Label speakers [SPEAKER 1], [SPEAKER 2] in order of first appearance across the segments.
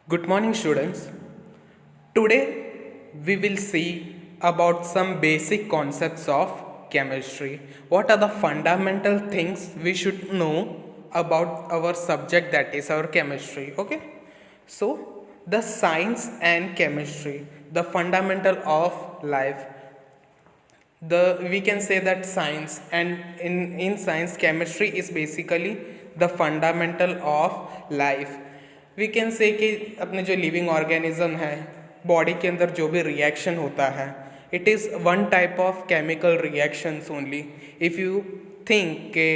[SPEAKER 1] Good morning, students. Today we will see about some basic concepts of chemistry. What are the fundamental things we should know about our subject, that is our chemistry? Okay, so the science and chemistry, the fundamental of life. The we can say that science, and in science chemistry is basically the fundamental of life. We can say कि अपने जो living organism है, body के अंदर जो भी reaction होता है, it is one type of chemical reactions only. If you think के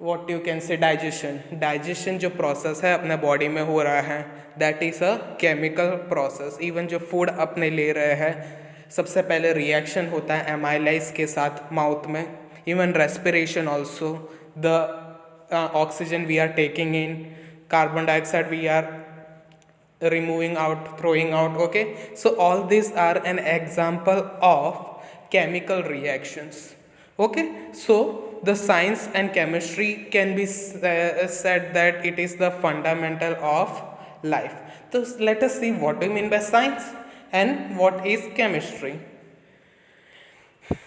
[SPEAKER 1] what you can say digestion जो प्रोसेस है अपने बॉडी में हो रहा है, that is a chemical process. Even जो फूड अपने ले रहे हैं, सबसे पहले रिएक्शन होता है एमाइलाइज के साथ माउथ में. Even respiration also, the oxygen we are taking in, carbon dioxide we are removing out, throwing out. Okay, so all these are an example of chemical reactions. Okay, so the science and chemistry can be said that it is the fundamental of life. So let us see what do you mean by science and what is chemistry.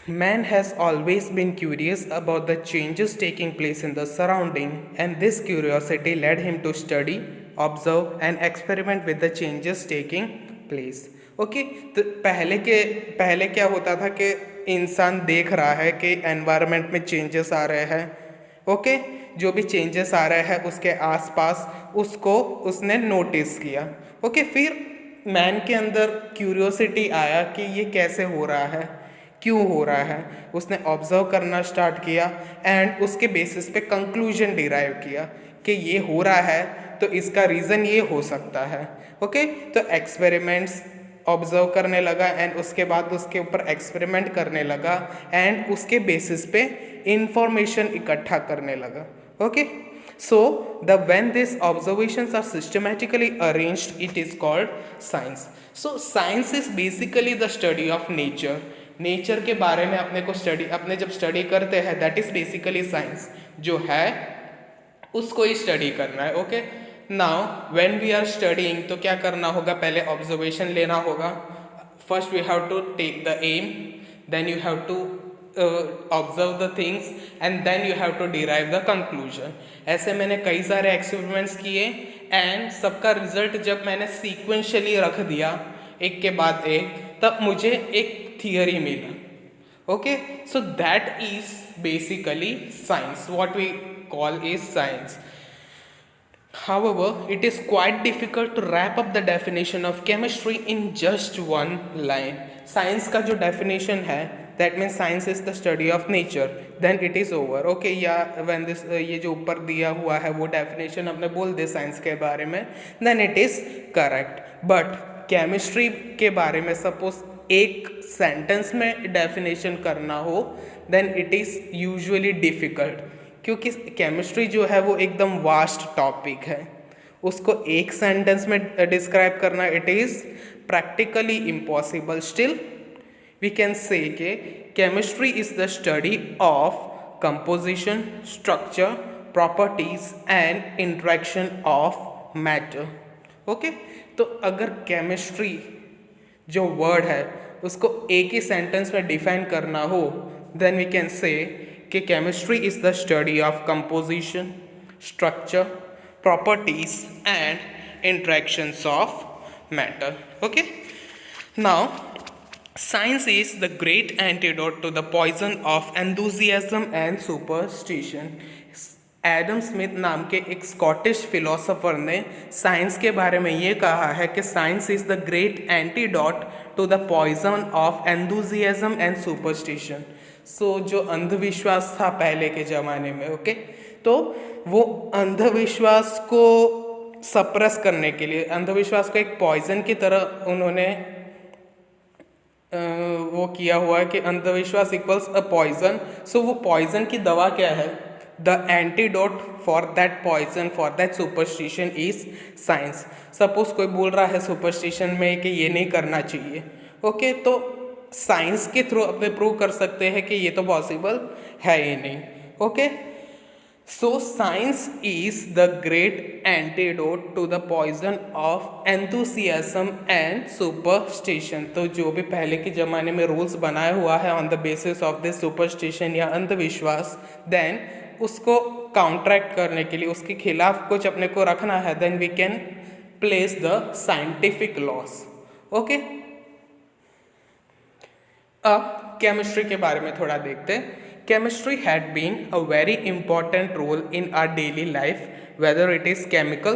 [SPEAKER 1] Man has always been curious about the changes taking place in the surrounding, and this curiosity led him to study, observe, and experiment with the changes taking place. Okay, तो पहले क्या होता था कि इंसान देख रहा है कि एनवायरनमेंट में चेंजेस आ रहे हैं. ओके, जो भी चेंजेस आ रहे हैं उसके आसपास उसको उसने नोटिस किया. ओके, फिर मैन के अंदर क्यूरियोसिटी आया कि ये कैसे हो रहा है, क्यों हो रहा है. उसने ऑब्जर्व करना स्टार्ट किया एंड उसके बेसिस पे कंक्लूजन डिराइव किया कि ये हो रहा है तो इसका रीज़न ये हो सकता है. ओके, तो एक्सपेरिमेंट्स ऑब्जर्व करने लगा एंड उसके बाद उसके ऊपर एक्सपेरिमेंट करने लगा एंड उसके बेसिस पे इंफॉर्मेशन इकट्ठा करने लगा. Okay, so when these observations are systematically arranged, it is called science. So science is basically the study of nature. Nature के बारे में अपने को अपने जब स्टडी करते हैं, दैट इज बेसिकली साइंस. जो है उसको ही स्टडी करना है. Okay, now when we are studying तो क्या करना होगा, पहले ऑब्जर्वेशन लेना होगा. First we have to take the aim, then you have to observe the things and then you have to derive the conclusion. ऐसे मैंने कई सारे एक्सपेरिमेंट्स किए एंड सबका रिजल्ट जब मैंने सीक्वेंशियली रख दिया एक के बाद एक, तब मुझे एक थियरी मिला. Okay, so that is basically science, what we call is science. However, it is quite difficult to wrap up the definition of chemistry in just one line. Science का जो definition है, that means science is the study of nature, then it is over. Okay, या when this ये जो ऊपर दिया हुआ है वो definition अपने बोल दे science के बारे में, then it is correct. But chemistry के बारे में suppose एक सेंटेंस में डेफिनेशन करना हो, then it is usually difficult, क्योंकि केमिस्ट्री जो है वो एकदम वास्ट टॉपिक है. उसको एक सेंटेंस में डिस्क्राइब करना it is practically impossible. Still we can say कि chemistry is the study of composition, structure, properties and interaction of matter. Okay, तो अगर केमिस्ट्री जो वर्ड है उसको एक ही सेंटेंस में डिफाइन करना हो, देन वी कैन से कि chemistry is the study of composition, structure, properties and interactions of matter. Okay, now science is the great antidote to the poison of enthusiasm and superstition. Adam Smith नाम के एक Scottish philosopher ने science के बारे में ये कहा है कि science is the great antidote to the poison of enthusiasm and superstition. So जो अंधविश्वास था पहले के ज़माने में, ओके, तो वो अंधविश्वास को सप्रेस करने के लिए, अंधविश्वास को एक पॉइजन की तरह उन्होंने वो किया हुआ है कि अंधविश्वास इक्वल्स अ पॉइजन. सो वो पॉइजन की दवा क्या है, the antidote for that poison, for that superstition is science. Suppose कोई बोल रहा है सुपरस्टिशन में कि ये नहीं करना चाहिए, ओके, तो साइंस के थ्रू अपने प्रूव कर सकते हैं कि ये तो पॉसिबल है ही नहीं. Okay, So science is the great antidote to the poison of enthusiasm and superstition. तो जो भी पहले के ज़माने में रूल्स बनाया हुआ है on the basis of this superstition या अंधविश्वास, देन उसको काउंटरैक्ट करने के लिए उसके खिलाफ कुछ अपने को रखना है, then we can place the scientific laws. Okay, अब केमिस्ट्री के बारे में थोड़ा देखते हैं. Chemistry had been a very important role in our daily life, whether it is chemical,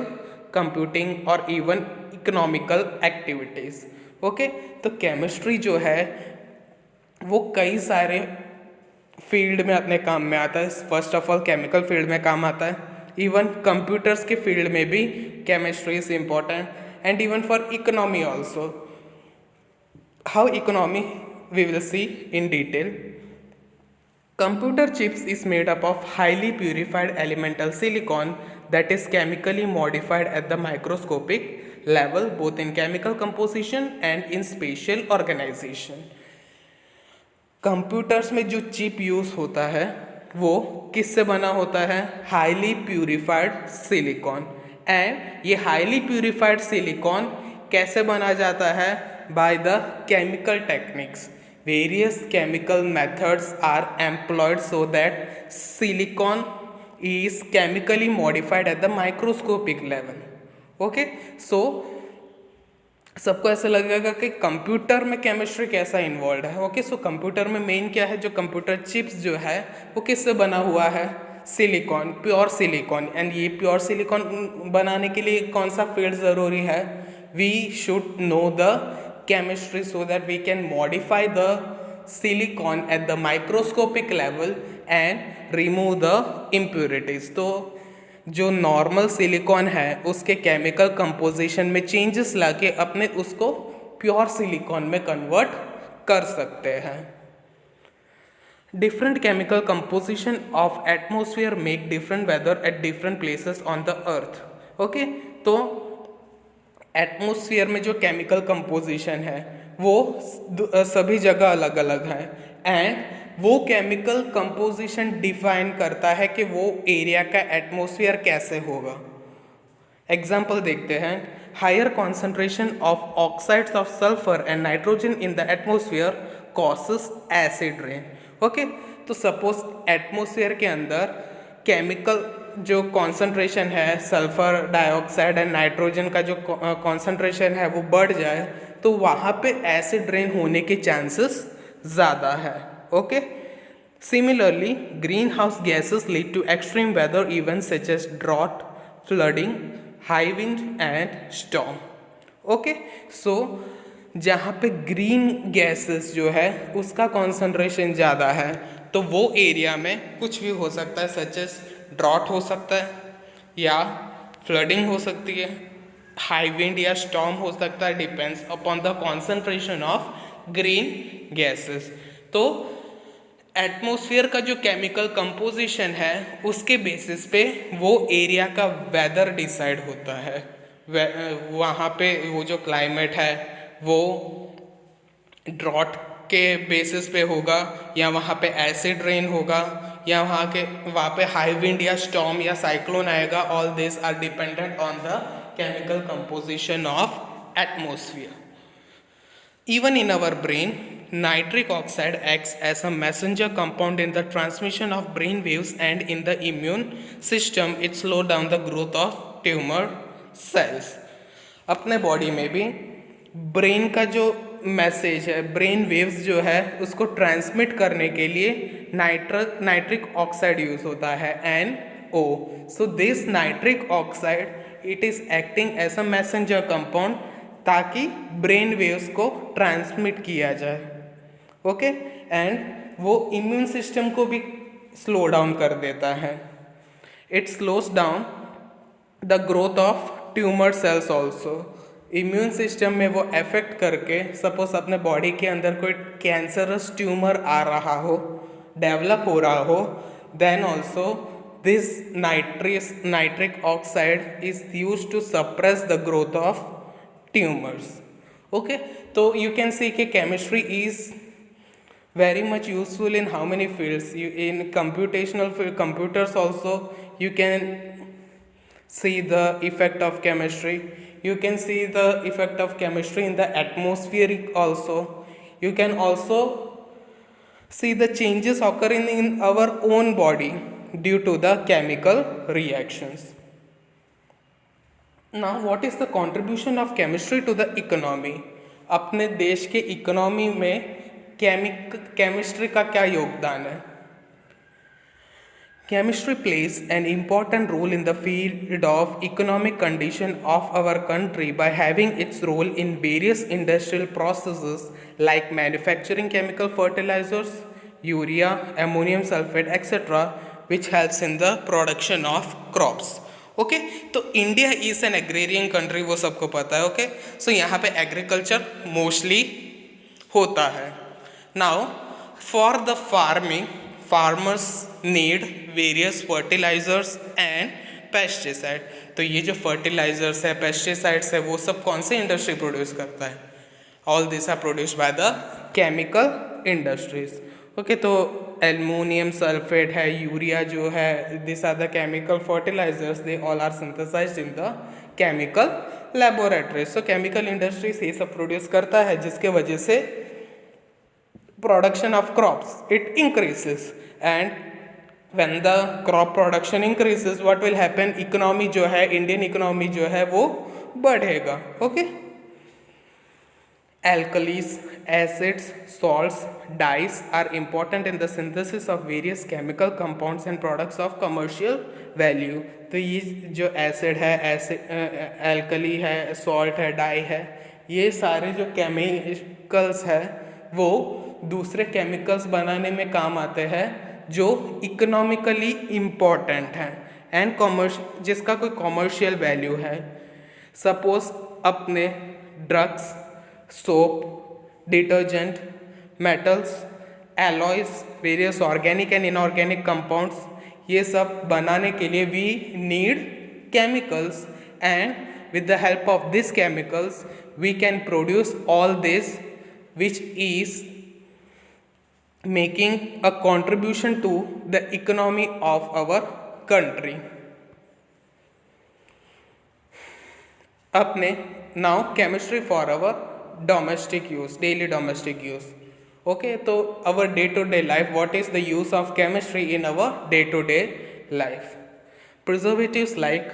[SPEAKER 1] computing or even economical activities. Okay, तो केमिस्ट्री जो है वो कई सारे फील्ड में अपने काम में आता है. First of all chemical field में काम आता है, इवन कंप्यूटर्स के फील्ड में भी chemistry is important, and even for economy also. How economy we will see in detail. Computer chips is made up of highly purified elemental silicon that is chemically modified at the microscopic level, both in chemical composition and in spatial organization. Computers में जो chip use होता है वो किससे बना होता है? Highly purified silicon. And ये हाईली प्यूरिफाइड सिलिकॉन कैसे बना जाता है? Bye the chemical techniques. Various chemical methods are employed so that silicon is chemically modified at the microscopic level. Okay, so सबको ऐसा लगेगा कि कंप्यूटर में केमिस्ट्री कैसा इन्वॉल्व है. ओके, सो कंप्यूटर में मेन क्या है? जो कंप्यूटर चिप्स जो है वो किससे बना हुआ है? Silicon, pure silicon. एंड ये प्योर सिलिकॉन बनाने के लिए कौन सा फील्ड ज़रूरी है? We should know the chemistry so that we can modify the silicon at the microscopic level and remove the impurities. तो जो नॉर्मल सिलिकॉन है उसके केमिकल कंपोजिशन में चेंजेस लाके अपने उसको प्योर सिलिकॉन में कन्वर्ट कर सकते हैं. Different chemical composition of atmosphere make different weather at different places on the earth. Okay, तो एटमॉस्फेयर में जो केमिकल कंपोजिशन है वो सभी जगह अलग अलग है, एंड वो केमिकल कंपोजिशन डिफाइन करता है कि वो एरिया का एटमॉस्फेयर कैसे होगा. एग्जाम्पल देखते हैं. Higher concentration of oxides of sulphur and nitrogen in the atmosphere causes acid rain. Okay, तो सपोज एटमॉस्फेयर के अंदर केमिकल जो कॉन्सेंट्रेशन है सल्फर डाइऑक्साइड एंड नाइट्रोजन का जो कॉन्सेंट्रेशन है वो बढ़ जाए तो वहाँ पे एसिड रेन होने के चांसेस ज़्यादा है. Okay, similarly greenhouse gases lead to extreme weather events such as drought, flooding, high wind and storm. Okay, so जहाँ पे ग्रीन गैसेस जो है उसका कॉन्सेंट्रेशन ज़्यादा है तो वो एरिया में कुछ भी हो सकता है, सच एज ड्रॉट हो सकता है या फ्लडिंग हो सकती है, हाई विंड या स्टॉर्म हो सकता है, depends upon the concentration of green gases. तो एटमॉस्फेयर का जो केमिकल कंपोजिशन है उसके बेसिस पे वो एरिया का वेदर डिसाइड होता है. वहाँ पे वो जो क्लाइमेट है वो ड्रॉट के बेसिस पे होगा या वहाँ पे एसिड रेन होगा या वहाँ पे हाई विंड या स्टॉर्म या साइक्लोन आएगा. All this are dependent on the chemical composition of atmosphere. Even in our brain, nitric oxide acts as a messenger compound in the transmission of brain waves, and in the immune system it slow down the growth of tumor cells. अपने body में भी brain का जो message है, brain waves जो है उसको transmit करने के लिए नाइट्रिक ऑक्साइड यूज होता है, NO. So this nitric oxide it is acting as a messenger compound ताकि ब्रेन वेव्स को ट्रांसमिट किया जाए. ओके, एंड वो इम्यून सिस्टम को भी स्लो डाउन कर देता है. It slows down the growth of tumour cells also. Immune system में वो अफेक्ट करके सपोज अपने बॉडी के अंदर कोई कैंसरस ट्यूमर आ रहा हो, डेवलप हो रहा हो, then also this nitric oxide is use to suppress the growth of tumours. Okay, तो यू कैन सी कि chemistry is very much useful in how many fields. In computational field, computers also, you can see the effect of chemistry. You can see the effect of chemistry in the atmospheric also. You can also see the changes occurring in our own body due to the chemical reactions. Now what is the contribution of chemistry to the economy? अपने देश के economy में chemistry का क्या योगदान है? Chemistry plays an important role in the field of economic condition of our country by having its role in various industrial processes like manufacturing chemical fertilizers, urea, ammonium sulfate, etc., which helps in the production of crops. Okay तो India is an agrarian country, वो सबको पता है. Okay so यहाँ पे agriculture mostly होता है. Now for the farming farmers need various fertilisers and pesticide. तो ये जो फर्टिलाइजर्स है, पेस्टिसाइड्स है, वो सब कौन से इंडस्ट्री प्रोड्यूस करता है? All this are produce by the chemical industries. Okay तो एल्युमिनियम सल्फेट है, यूरिया जो है, this are the chemical fertilisers, they all are synthesised in the chemical laboratory. So chemical industries ये सब प्रोड्यूस करता है, जिसके वजह से production of crops it increases. And when the crop production increases what will happen? Economy जो है, Indian economy जो है वो बढ़ेगा. Okay Alkalis, acids, salts, dyes are important in the synthesis of various chemical compounds and products of commercial value. तो ये जो acid है, एल्कली है, सॉल्ट है, डाई है, ये सारे जो केमिकल्स है वो दूसरे केमिकल्स बनाने में काम आते हैं जो इकोनॉमिकली इम्पॉर्टेंट हैं एंड जिसका कोई कॉमर्शियल वैल्यू है. सपोज अपने drugs, soap, detergent, metals, alloys, various organic and inorganic compounds, ये सब बनाने के लिए we need chemicals, and with the help of these chemicals we can produce all this, which is making a contribution to the economy of our country. अपने now chemistry for our domestic use, daily domestic use. Okay, so our day to day life, what is the use of chemistry in our day to day life? Preservatives like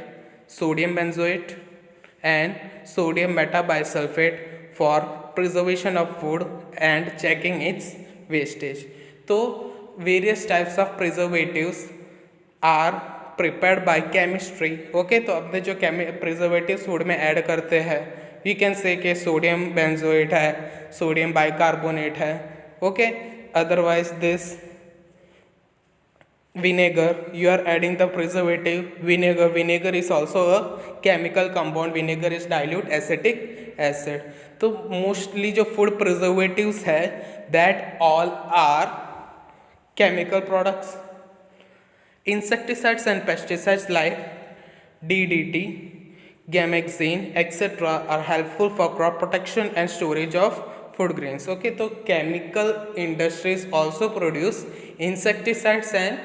[SPEAKER 1] sodium benzoate and sodium metabisulfate for preservation of food and checking its wastage. So various types of preservatives are prepared by chemistry. Okay, तो अपने जो preservatives food में add करते हैं, we can say कि sodium benzoate है, sodium bicarbonate है. Okay otherwise this vinegar, you are adding the preservative vinegar is also a chemical compound. Vinegar is dilute acetic acid. तो मोस्टली जो food preservatives है that all are chemical products. Insecticides and pesticides like DDT, Gamexine, etc. are helpful for crop protection and storage of food grains. Okay, so chemical industries also produce insecticides and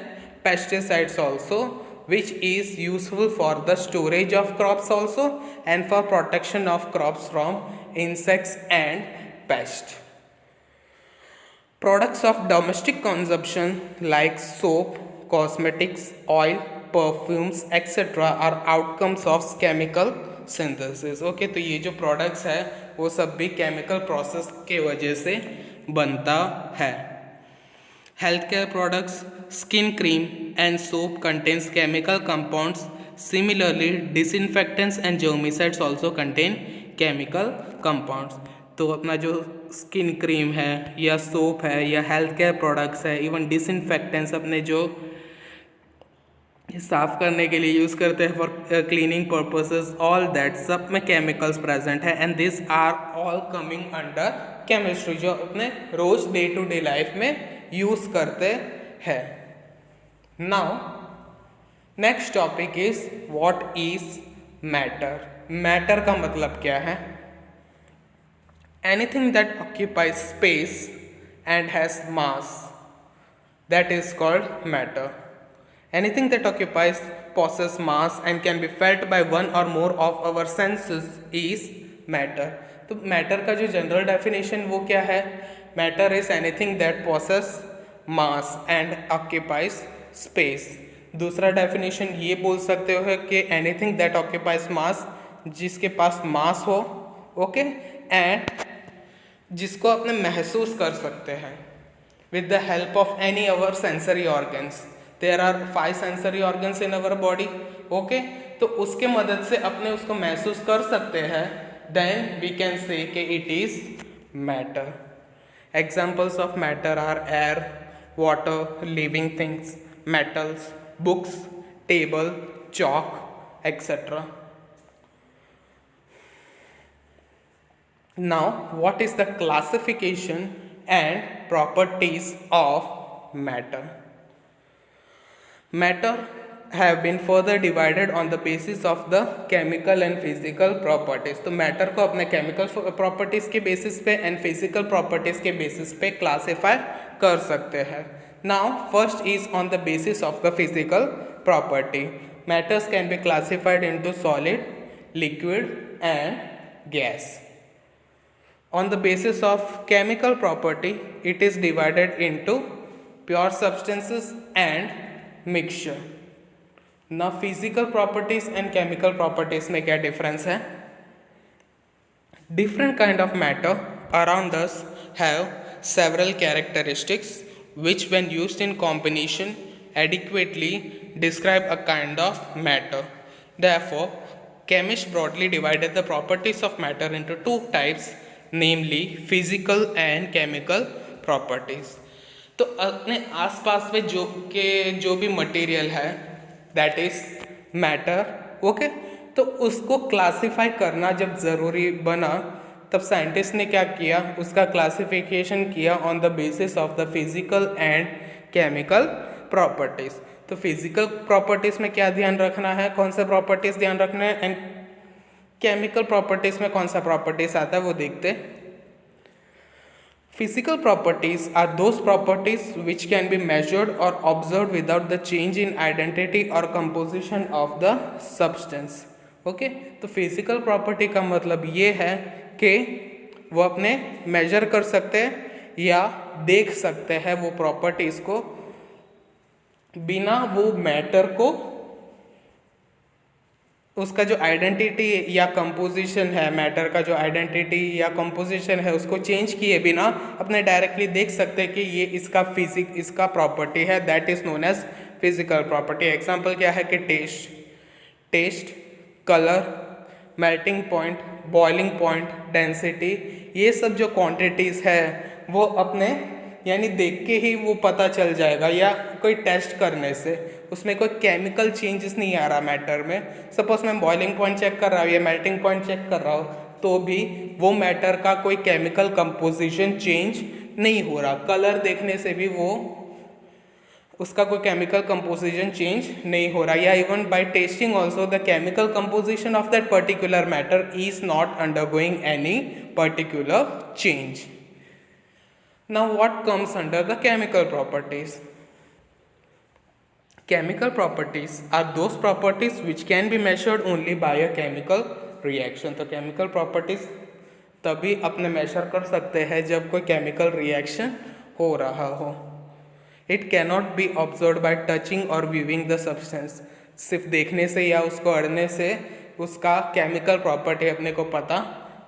[SPEAKER 1] pesticides also, which is useful for the storage of crops also and for protection of crops from insects and pests. Products of domestic consumption like soap, cosmetics, oil, perfumes, etc. are outcomes of chemical synthesis. Okay, तो ये जो products है वो सब भी chemical process के वजह से बनता है. Healthcare products, skin cream and soap contains chemical compounds. Similarly, disinfectants and germicides also contain chemical compounds. तो अपना जो स्किन क्रीम है या सोप है या हेल्थ केयर प्रोडक्ट्स है, इवन डिसइंफेक्टेंट्स अपने जो साफ़ करने के लिए यूज़ करते हैं for cleaning purposes, all that सब में केमिकल्स प्रेजेंट है and this are all coming under chemistry, जो अपने रोज डे टू डे लाइफ में यूज़ करते हैं. Now next topic is what is matter. Matter का मतलब क्या है? Anything that occupies space and has mass, that is called matter. Anything that occupies, possesses mass and can be felt by one or more of our senses is matter. तो matter का जो general definition वो क्या है? Matter is anything that possess mass and occupies space. दूसरा definition ये बोल सकते हो कि एनीथिंग दैट ऑक्यूपाइज मास, जिसके पास मास हो, ओके, एंड जिसको अपने महसूस कर सकते हैं with the help of any our sensory organs. There are 5 sensory organs in our body, okay? तो उसके मदद से अपने उसको महसूस कर सकते हैं, then we can say कि it is matter. Examples of matter are air, water, living things, metals, books, table, chalk, etc. Now, what is the classification and properties of matter? Matter have been further divided on the basis of the chemical and physical properties. तो matter को अपने chemical properties के basis पे and physical properties के basis पे classify कर सकते हैं. Now, first is on the basis of the physical property. Matters can be classified into solid, liquid and gas. On the basis of chemical property, it is divided into pure substances and mixture. Now physical properties and chemical properties में क्या difference है? Different kind of matter around us have several characteristics which when used in combination adequately describe a kind of matter. Therefore, chemists broadly divided the properties of matter into two types, namely physical and chemical properties. तो अपने आसपास में जो भी material है that is matter, okay, तो उसको classify करना जब ज़रूरी बना तब साइंटिस्ट ने क्या किया, उसका क्लासिफिकेशन किया on the basis of the physical and chemical properties. तो फिजिकल प्रॉपर्टीज़ में क्या ध्यान रखना है, कौन सा प्रॉपर्टीज़ ध्यान रखना है, एंड केमिकल प्रॉपर्टीज़ में कौन सा प्रॉपर्टीज़ आता है वो देखते. Physical properties are those properties which can be measured or observed without the change in identity or composition of the substance. Okay, तो फिजिकल प्रॉपर्टी का मतलब ये है कि वो अपने मेजर कर सकते हैं या देख सकते हैं वो प्रॉपर्टीज़ को बिना वो मैटर को, उसका जो आइडेंटिटी या कंपोजिशन है, मैटर का जो आइडेंटिटी या कंपोजिशन है उसको चेंज किए बिना अपने डायरेक्टली देख सकते हैं कि ये इसका प्रॉपर्टी है, that is known as physical property. Example क्या है कि taste, colour, melting point, boiling point, density, ये सब जो क्वांटिटीज़ है वो अपने यानी देख के ही वो पता चल जाएगा या कोई टेस्ट करने से, उसमें कोई केमिकल चेंजेस नहीं आ रहा मैटर में. सपोज मैं बॉइलिंग पॉइंट चेक कर रहा हूँ या मेल्टिंग पॉइंट चेक कर रहा हूँ तो भी वो मैटर का कोई केमिकल कंपोजिशन चेंज नहीं हो रहा. कलर देखने से भी वो उसका कोई केमिकल कंपोजिशन चेंज नहीं हो रहा, या even bye testing also the chemical composition of that particular matter is not undergoing any particular change. Now what comes under the chemical properties? Chemical properties are those properties which can be measured only by a chemical reaction. तो chemical properties तभी अपने measure कर सकते हैं जब कोई chemical reaction हो रहा हो. It cannot be observed by touching or viewing the substance. सिर्फ देखने से या उसको अड़ने से उसका chemical property अपने को पता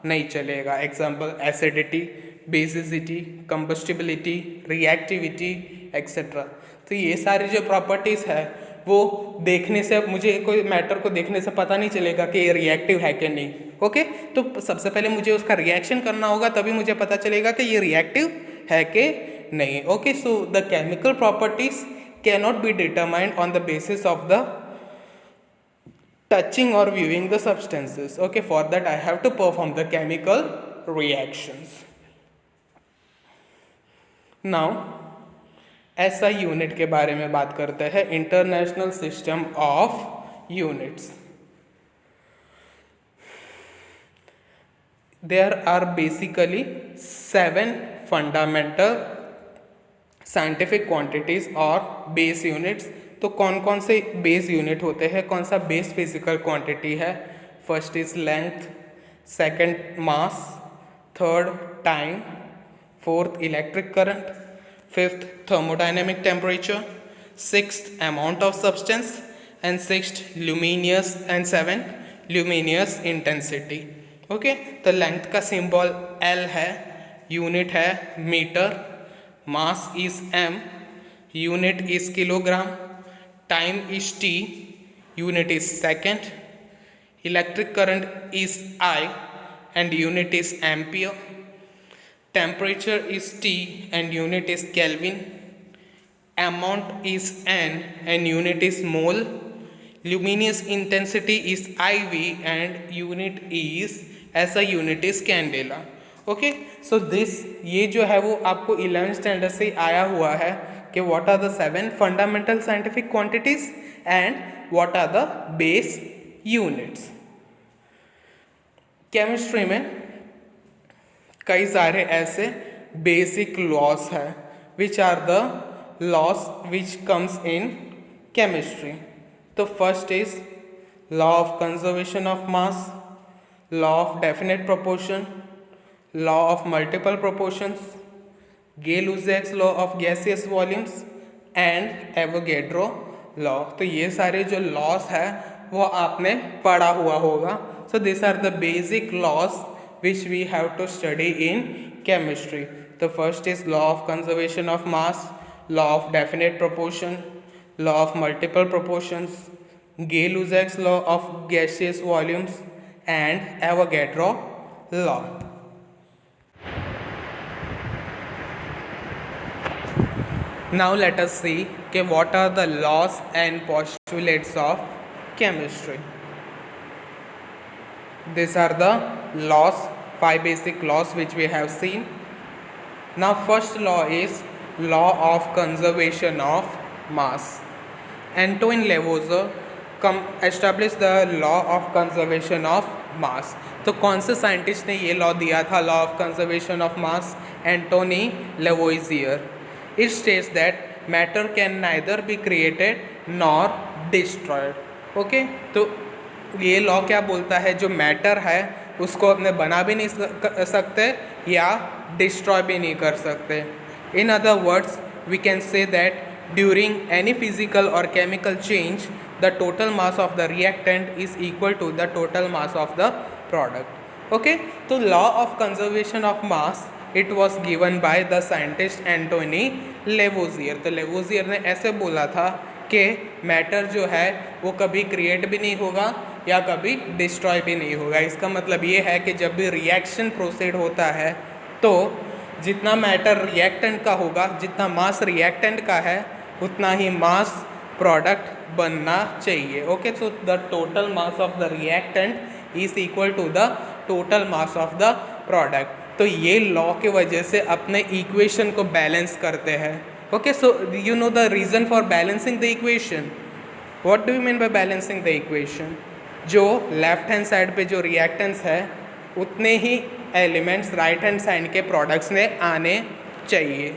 [SPEAKER 1] नहीं चलेगा. Example acidity, basicity, combustibility, reactivity etcetera. तो ये सारी जो प्रॉपर्टीज़ है वो देखने से, मुझे कोई मैटर को देखने से पता नहीं चलेगा कि ये रिएक्टिव है कि नहीं. ओके, तो सबसे पहले मुझे उसका रिएक्शन करना होगा तभी मुझे पता चलेगा कि ये रिएक्टिव है कि नहीं. Okay, so the chemical properties cannot be determined on the basis of the touching or viewing the substances. Okay, for that I have to perform the chemical reactions. Now SI unit के बारे में बात करते हैं, international system of units. There are basically 7 fundamental scientific quantities और base units. तो कौन कौन से बेस यूनिट होते हैं, कौन सा बेस फिजिकल क्वांटिटी है? First is length, second mass, third time, fourth electric current, fifth thermodynamic temperature, sixth amount of substance and sixth luminous and seventh luminous intensity. Okay, तो लेंथ का symbol L है, unit है metre, mass is m, unit is kilogram, time is t, unit is second, electric current is I and unit is ampere, temperature is T and unit is Kelvin, amount is N and unit is mole, luminous intensity is IV and unit is SI unit is candela। Okay, so this ये जो है वो आपको 11th standard से आया हुआ है कि what are the 7 fundamental scientific quantities and what are the base units. Chemistry में कई सारे ऐसे बेसिक लॉस है which are the laws which comes in chemistry. तो first is law of conservation of mass, law of definite proportion, law of multiple proportions, Gay-Lussac's law of gaseous volumes and Avogadro law. तो ये सारे जो loss है वो आपने पढ़ा हुआ होगा। So these are the basic laws which we have to study in chemistry. The first is law of conservation of mass, law of definite proportion, law of multiple proportions, Gay-Lussac's law of gaseous volumes and Avogadro law. Now let us see what are the laws and postulates of chemistry. These are the laws, 5 basic laws which we have seen. Now first law is law of conservation of mass. Antoine Lavoisier established the law of conservation of mass. तो कौन से scientist ने ये law दिया था, law of conservation of mass? Antoine Lavoisier. It states that matter can neither be created nor destroyed. Okay, तो ये law क्या बोलता है, जो मैटर है उसको अपने बना भी नहीं सकते या डिस्ट्रॉय भी नहीं कर सकते। In other words we can say that during any physical और chemical change the total mass of the reactant is equal to the total mass of the product. Okay, तो law of conservation of mass it was given by the scientist Antoine Lavoisier. तो Lavoisier ने ऐसे बोला था कि matter जो है वो कभी क्रिएट भी नहीं होगा या कभी डिस्ट्रॉय भी नहीं होगा। इसका मतलब ये है कि जब भी रिएक्शन प्रोसीड होता है तो जितना मैटर रिएक्टेंट का होगा, जितना मास रिएक्टेंट का है उतना ही मास प्रोडक्ट बनना चाहिए। Okay, so the total mass of the reactant is equal to the total mass of the product. तो ये लॉ की वजह से अपने इक्वेशन को बैलेंस करते हैं। Okay, so you know the reason for balancing the equation. What do you mean by balancing the equation? जो लेफ्ट हैंड साइड पे जो रिएक्टेंस है उतने ही एलिमेंट्स राइट हैंड साइड के प्रोडक्ट्स में आने चाहिए।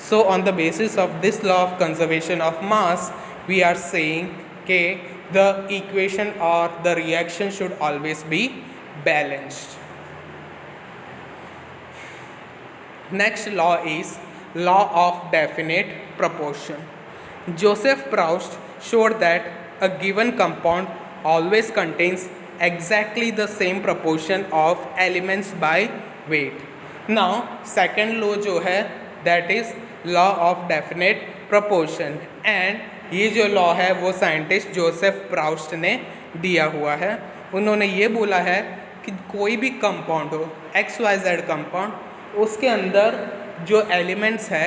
[SPEAKER 1] So on the basis of this law of conservation of mass we are saying के द इक्वेशन और the reaction should always be balanced. Next law is law of definite proportion. Joseph Proust showed that a given compound always contains exactly the same proportion of elements by weight. Now second law जो है that is law of definite proportion and ये जो law है वो scientist Joseph Proust ने दिया हुआ है। उन्होंने ये बोला है कि कोई भी कंपाउंड हो XYZ कंपाउंड, उसके अंदर जो एलिमेंट्स है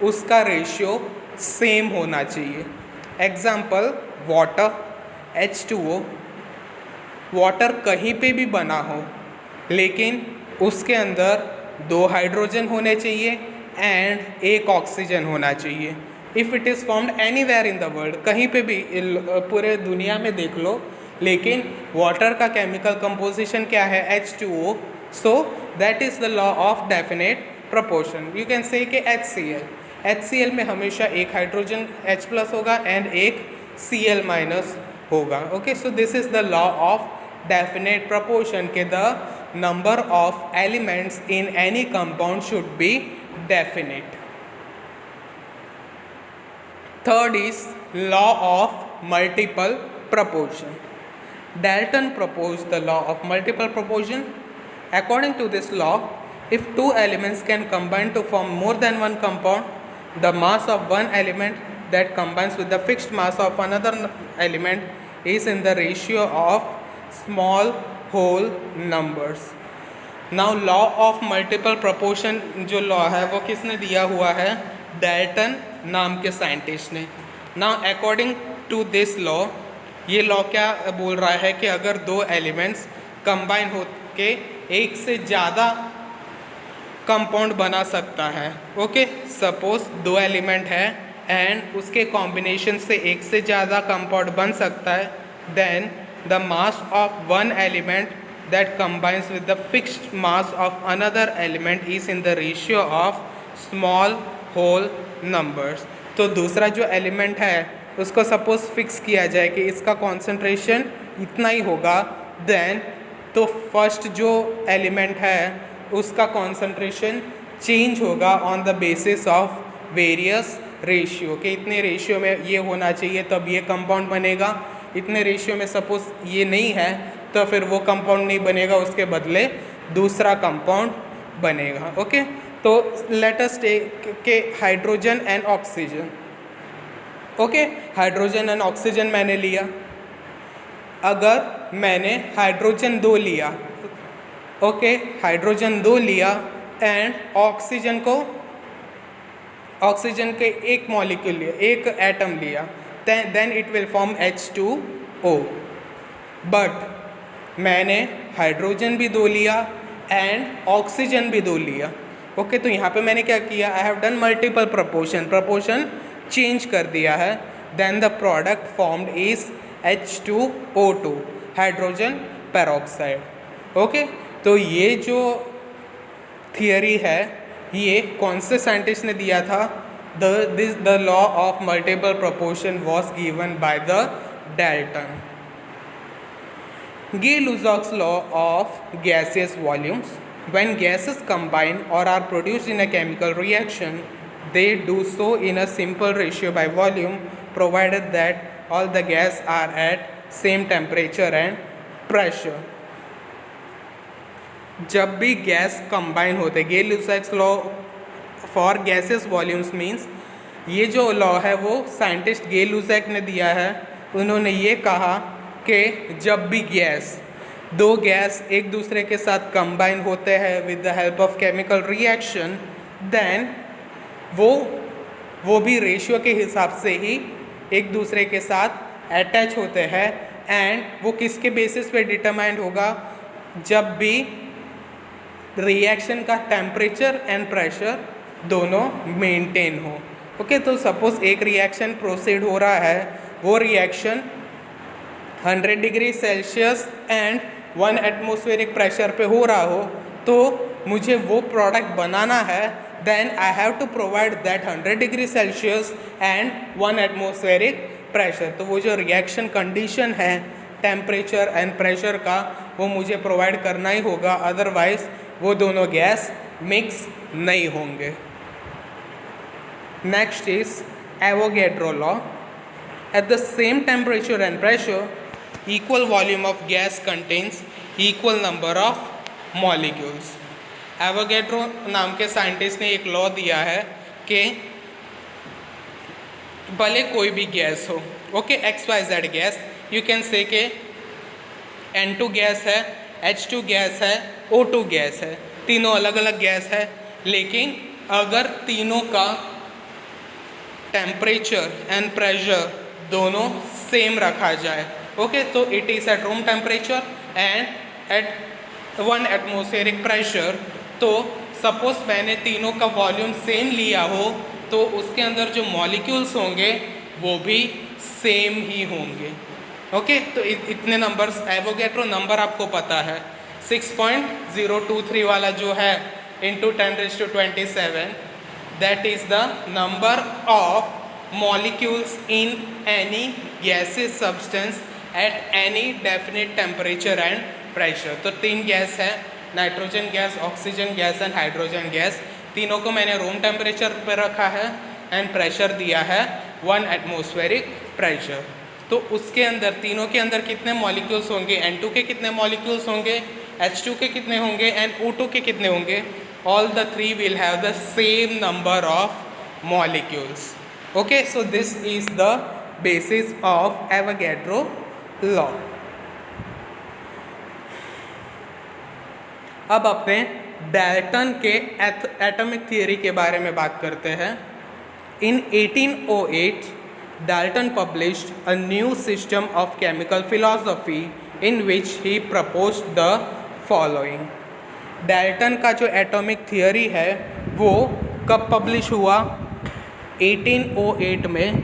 [SPEAKER 1] उसका रेशियो सेम होना चाहिए। एग्जाम्पल वाटर H2O, वाटर कहीं पे भी बना हो लेकिन उसके अंदर 2 हाइड्रोजन होने चाहिए एंड 1 ऑक्सीजन होना चाहिए। If it is formed anywhere in the world, कहीं पे भी पूरे दुनिया में देख लो, लेकिन वाटर का केमिकल कंपोजिशन क्या है? H2O। So that is the law of definite proportion. You can say कि HCl, HCl में हमेशा एक हाइड्रोजन H प्लस होगा एंड एक Cl माइनस होगा. Okay, so this is the law of definite proportion के the number of elements in any compound should be definite. Third is law of multiple proportion. Dalton proposed the law of multiple proportion. According to this law, if two elements can combine to form more than one compound, the mass of one element that combines with the fixed mass of another element is in the ratio of small whole numbers. Now law of multiple proportion जो law है वो किसने दिया हुआ है? Dalton नाम के scientist ने. Now according to this law, ये लॉ क्या बोल रहा है कि अगर दो एलिमेंट्स कंबाइन हो के एक से ज़्यादा कंपाउंड बना सकता है. ओके, सपोज दो एलिमेंट है एंड उसके कॉम्बिनेशन से एक से ज़्यादा कंपाउंड बन सकता है, then the mass of one element that combines with the fixed mass of another element is in the ratio of small whole numbers. तो दूसरा जो एलिमेंट है उसको सपोज फिक्स किया जाए कि इसका कॉन्सेंट्रेशन इतना ही होगा, देन तो फर्स्ट जो एलिमेंट है उसका कॉन्सेंट्रेशन चेंज होगा on the basis of various ratio कि इतने रेशियो में ये होना चाहिए तब ये कंपाउंड बनेगा, इतने रेशियो में सपोज ये नहीं है तो फिर वो कंपाउंड नहीं बनेगा, उसके बदले दूसरा कंपाउंड बनेगा. ओके, तो लेट अस टेक के hydrogen and oxygen. Okay, hydrogen and oxygen मैंने लिया. अगर मैंने हाइड्रोजन 2 लिया, ओके, हाइड्रोजन 2 लिया एंड ऑक्सीजन के एक मॉलिक्यूल लिया, एक एटम लिया, then it will form H2O. But मैंने हाइड्रोजन भी 2 लिया एंड ऑक्सीजन भी 2 लिया. ओके, तो यहाँ पे मैंने क्या किया? I have done multiple proportion change कर दिया है. Then the product formed is H2O2, hydrogen peroxide. Okay, तो ये जो थियरी है ये कौन से साइंटिस्ट ने दिया था? The law of multiple proportion was given by the Dalton. Gay-Lussac's law of gaseous volumes. When gases combine or are produced in a chemical reaction, they do so in a simple ratio by volume, provided that all the gas are at same temperature and pressure. जब भी gas combine होते, Gay-Lussac's law for gaseous volumes means ये जो law है वो scientist Gay-Lussac ने दिया है. उन्होंने ये कहा कि जब भी दो गैस एक दूसरे के साथ कंबाइन होते हैं with the help of chemical reaction, then वो भी रेशियो के हिसाब से ही एक दूसरे के साथ अटैच होते हैं. एंड वो किसके बेसिस पे डिटरमाइंड होगा? जब भी रिएक्शन का टेम्परेचर एंड प्रेशर दोनों मेंटेन हो. ओके, तो सपोज एक रिएक्शन प्रोसीड हो रहा है, वो reaction 100 degree Celsius and 1 atmospheric pressure पे हो रहा हो, तो मुझे वो प्रोडक्ट बनाना है, then I have to provide that 100 degree Celsius and 1 atmospheric pressure. तो वो जो रिएक्शन कंडीशन है टेम्परेचर एंड प्रेशर का वो मुझे प्रोवाइड करना ही होगा, अदरवाइज वो दोनों गैस मिक्स नहीं होंगे. Next is Avogadro law. At the same temperature and pressure, equal volume of gas contains equal number of molecules. Avogadro नाम के साइंटिस्ट ने एक लॉ दिया है कि भले कोई भी गैस हो, okay, XYZ gas, you can से के N2 गैस है, H2 गैस है, O2 गैस है, तीनों अलग अलग गैस है, लेकिन अगर तीनों का टेम्परेचर एंड प्रेशर दोनों सेम रखा जाए, ओके, तो it is at room temperature and at 1 atmospheric pressure. तो सपोज मैंने तीनों का वॉल्यूम सेम लिया हो तो उसके अंदर जो मॉलिक्यूल्स होंगे वो भी सेम ही होंगे. ओके, तो इतने नंबर्स, एवोगैड्रो नंबर आपको पता है 6.023 वाला जो है into 10⁻²7, that is the number of molecules in any gaseous substance at any definite temperature and pressure. तो 3 गैस है, nitrogen gas, oxygen gas and hydrogen gas. तीनों को मैंने रूम टेम्परेचर पर रखा है एंड प्रेशर दिया है 1 एटमॉस्फेरिक प्रेशर. तो उसके अंदर, तीनों के अंदर कितने मॉलिक्यूल्स होंगे, N2 के कितने मॉलिक्यूल्स होंगे, H2 के कितने होंगे एंड O2 के कितने होंगे. All the three will have the same number of molecules. Okay, so this is the basis of Avogadro law. अब अपने डाल्टन के एटॉमिक थियरी के बारे में बात करते हैं. In 1808, Dalton published a new system of chemical philosophy in which he proposed the following. Dalton का जो एटॉमिक थियरी है वो कब पब्लिश हुआ, 1808 में.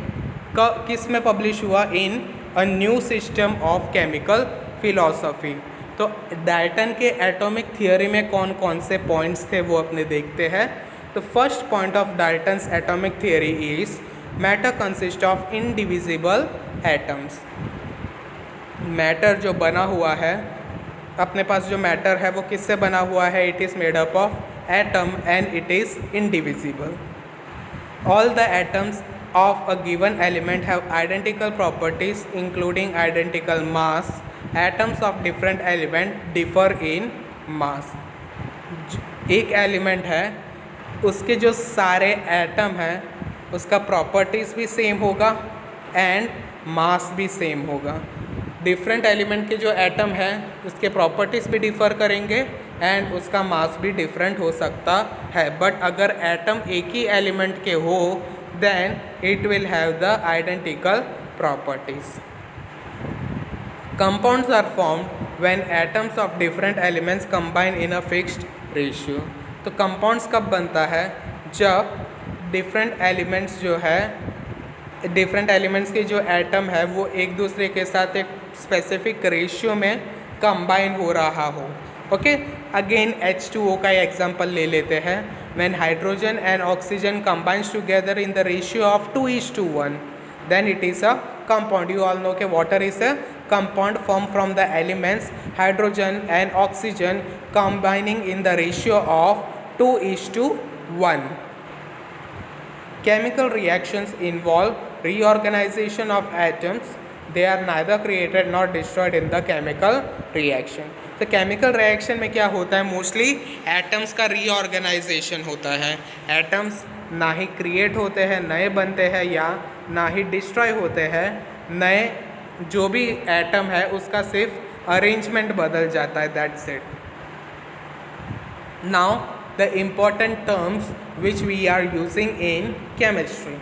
[SPEAKER 1] किस में पब्लिश हुआ, in a new system of chemical philosophy. तो डाल्टन के एटॉमिक थियरी में कौन कौन से पॉइंट्स थे वो अपने देखते हैं. तो first point of Dalton's atomic theory is matter consist of indivisible atoms. Matter जो बना हुआ है, अपने पास जो मैटर है वो किससे बना हुआ है, it is made up of atom and it is indivisible. All the atoms of a given element have identical properties including identical mass. Atoms of different element differ in mass. एक element है, उसके जो सारे atom हैं उसका properties भी same होगा and mass भी सेम होगा. डिफरेंट एलिमेंट के जो एटम हैं उसके प्रॉपर्टीज़ भी डिफ़र करेंगे एंड उसका मास भी डिफरेंट हो सकता है. बट अगर एटम एक ही एलिमेंट के हो then it will have the identical properties. Compounds are formed when atoms of different elements combine in a fixed ratio. तो कंपाउंड्स कब बनता है, जब डिफरेंट एलिमेंट्स जो है, डिफरेंट एलिमेंट्स के जो एटम है वो एक दूसरे के साथ एक स्पेसिफिक रेशियो में कंबाइन हो रहा हो. ओके, अगेन H2O का एग्जांपल ले लेते हैं. When hydrogen and oxygen combines together in the ratio of 2:1 then it is a compound. You all know के water is a compound form from the elements hydrogen and oxygen combining in the ratio of 2:1. Chemical reactions involve reorganization of atoms. They are neither created nor destroyed in the chemical reaction. तो chemical reaction में क्या होता है, mostly atoms का reorganisation होता है. Atoms ना ही create होते हैं, नए बनते हैं, या ना ही डिस्ट्रॉय होते हैं. नए जो भी एटम है उसका सिर्फ अरेंजमेंट बदल जाता है, that's it. Now the important terms which we are using in chemistry.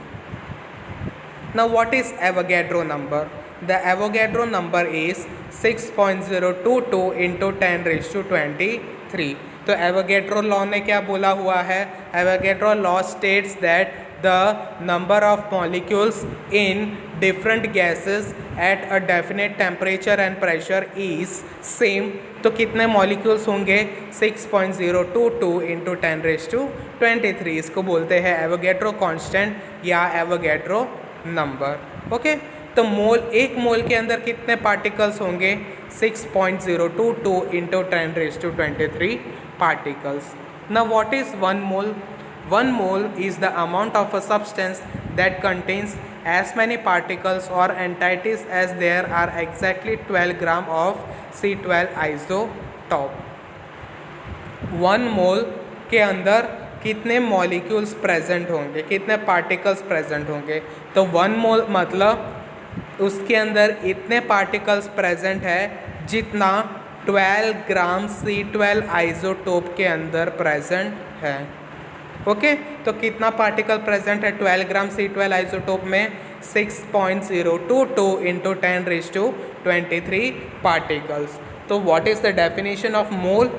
[SPEAKER 1] Now what is Avogadro number? The Avogadro number is 6.022 into 10 raised to 23. तो Avogadro law ने क्या बोला हुआ है, Avogadro law states that the number of molecules in different gases at a definite temperature and pressure is same. तो कितने molecules होंगे, 6.022 into 10 raise to 23. इसको बोलते हैं एवोगैड्रो कांस्टेंट या एवोगैड्रो नंबर. ओके, तो एक मोल के अंदर कितने पार्टिकल्स होंगे, 6.022 into 10 raise to 23 particles. Now what is 1 mole? 1 mole is the amount of a substance that contains as many particles or entities as there are exactly 12 gram of C12 isotope. 1 mole के अंदर कितने molecules present होंगे, कितने particles present होंगे. तो 1 mole मतलब उसके अंदर इतने पार्टिकल्स प्रेजेंट है जितना 12 ग्राम C12 आइसोटोप के अंदर प्रेजेंट है. ओके, तो कितना पार्टिकल प्रेजेंट है 12 ग्राम C12 आइसोटोप में, 6.022 इंटू 10 रेज़ टू 23 पार्टिकल्स. तो what is the definition of mole?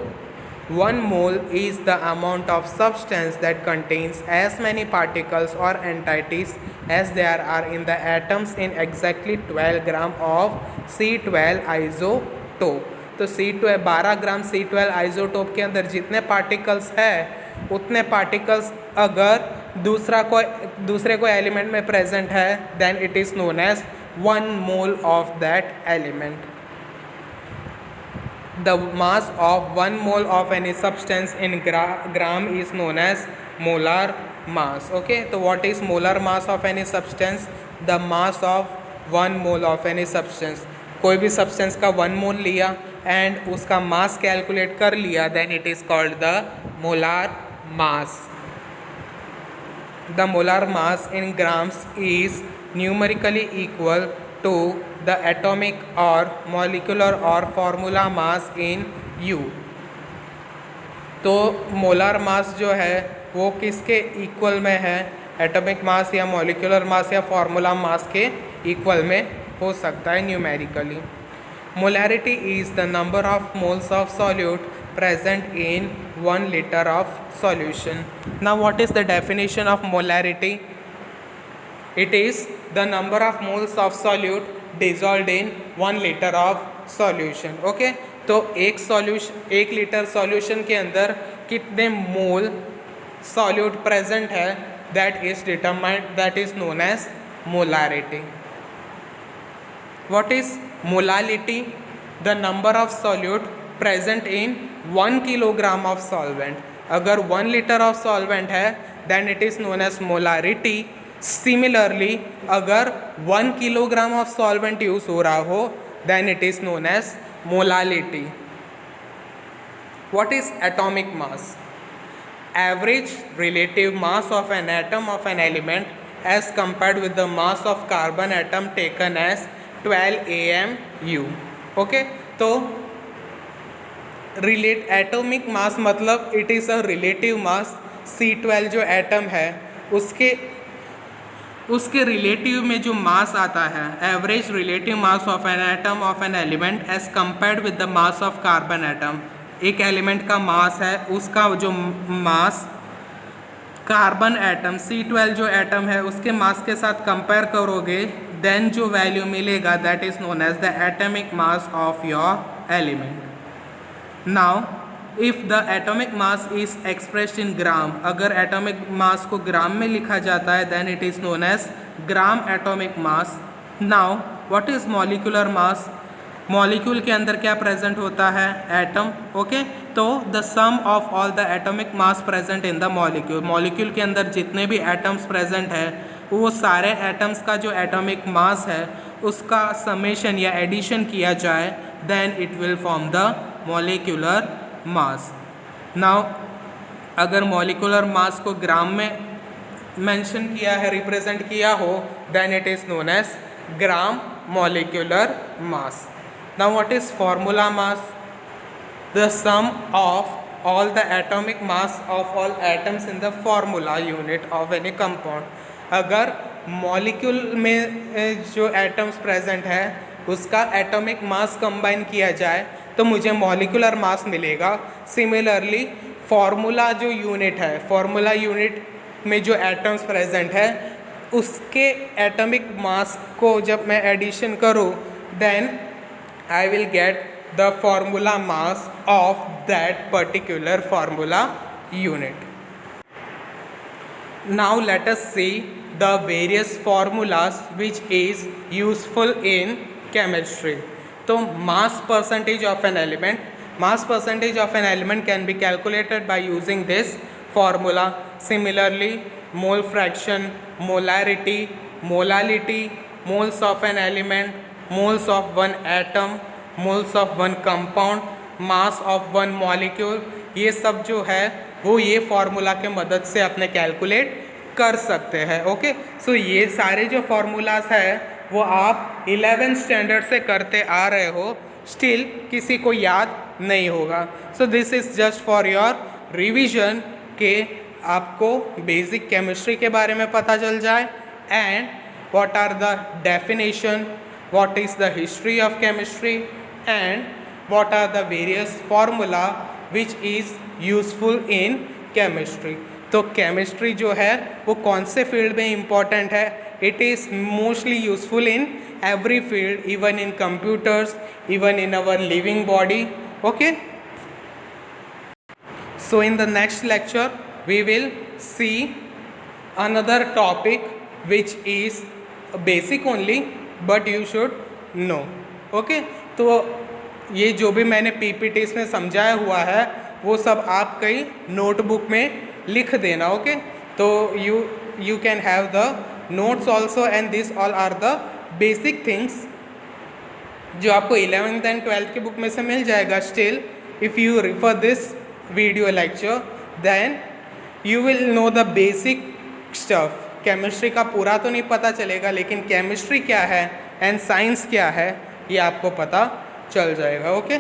[SPEAKER 1] 1 mole is the amount of substance that contains as many particles or entities as there are in the atoms in exactly 12 gram of C12 isotope. तो C12 12 ग्राम C12 isotope के अंदर जितने particles है उतने particles अगर दूसरे कोई element में प्रेजेंट है, then it is known as 1 mole of that element. The mass of 1 mole of any substance in gram is known as molar mass. Okay, so what is molar mass of any substance? The mass of 1 mole of any substance. कोई भी substance का 1 mole लिया and उसका mass calculate कर लिया, then it is called the molar mass. The molar mass in grams is numerically equal to the atomic or molecular or formula mass in U. तो molar mass जो है वो किसके equal में है? एटॉमिक मास या मॉलिक्यूलर मास या formula mass के इक्वल में हो सकता है numerically. Molarity is the number of moles of solute present in 1 liter of solution. Now what is the definition of molarity? It is the number of moles of solute dissolved in 1 liter of solution. Okay, तो एक litre solution के अंदर कितने mole solute present है, that is determined, that is known as molarity. What is molality? The number of solute present in 1 kilogram of solvent. अगर 1 litre of solvent है then it is known as molarity. Similarly अगर 1 kilogram of solvent use हो रहा हो then it is known as molality. What is atomic mass? Average relative mass of an atom of an element as compared with the mass of carbon atom taken as 12 AMU. Okay, तो atomic mass मतलब it is a relative mass. C12 जो atom है उसके relative में जो mass आता है, average relative mass of an atom of an element as compared with the mass of carbon atom. एक एलिमेंट का मास है, उसका जो मास कार्बन एटम C12 जो एटम है उसके मास के साथ कंपेयर करोगे देन जो वैल्यू मिलेगा that is known as the atomic mass of your element. Now, if the atomic mass is expressed in gram, अगर atomic mass को ग्राम में लिखा जाता है then it is known as gram atomic mass. Now, what is molecular mass? Molecule के अंदर क्या present होता है? एटम. ओके, तो the sum of all the atomic mass present in the molecule. Molecule के अंदर जितने भी एटम्स प्रेजेंट है वो सारे एटम्स का जो एटॉमिक मास है उसका समेशन या एडिशन किया जाए then it will form the molecular mass. Now अगर मॉलिक्यूलर मास को ग्राम में मेंशन किया है, रिप्रेजेंट किया हो then it is known as gram molecular mass. Now what is formula mass? The sum of all the atomic mass of all atoms in the formula unit of any compound. अगर molecule में जो atoms present है उसका atomic mass combine किया जाए तो मुझे molecular mass मिलेगा. सिमिलरली फॉर्मूला जो यूनिट है, फॉर्मूला यूनिट में जो एटम्स प्रेजेंट है उसके एटॉमिक मास को जब मैं एडिशन करूँ then I will get the formula mass of that particular formula unit. Now let us see the various formulas which is useful in chemistry. So mass percentage of an element can be calculated by using this formula. Similarly, mole fraction, molarity, molality, moles of an element, moles of one atom, moles of one compound, mass of one molecule, ये सब जो है वो ये formula के मदद से अपने कैलकुलेट कर सकते हैं. ओके, सो ये सारे जो फार्मूलाज है वो आप 11th स्टैंडर्ड से करते आ रहे हो, स्टिल किसी को याद नहीं होगा. So this is just for your revision के आपको बेसिक केमिस्ट्री के बारे में पता चल जाए and what are the definition, what is the history of chemistry and what are the various formula which is useful in chemistry. तो chemistry जो है वो कौन से फील्ड में इम्पॉर्टेंट है? It is mostly useful in every field, even in computers, even in our living body. Okay, so in the next lecture we will see another topic which is basic only but you should know. Okay, तो ये जो भी मैंने PPTs में समझाया हुआ है वो सब आप कई नोटबुक में लिख देना. ओके, तो you can have the notes also and this all are the basic things जो आपको 11th and 12th की बुक में से मिल जाएगा. Still if you refer this video lecture then you will know the basic stuff. Chemistry का पूरा तो नहीं पता चलेगा लेकिन केमिस्ट्री क्या है एंड साइंस क्या है ये आपको पता चल जाएगा. ओके.